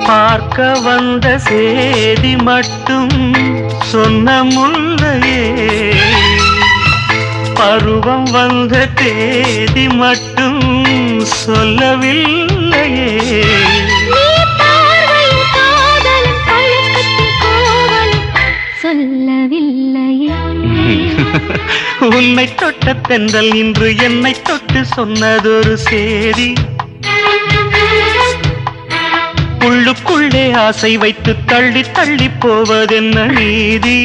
பார்க்க வந்த சேதி மட்டும் சொன்ன முல்லையே, பருவம் வந்த தேதி மட்டும் சொல்லவில்லையே. சொல்லவில்லையே. உன்னை தொட்ட தென்றல் இன்று என்னை தொட்டு சொன்னதொரு சேதி, உள்ளுக்குள்ளே ஆசை வைத்து தள்ளி தள்ளி போவதென்ன நீதி?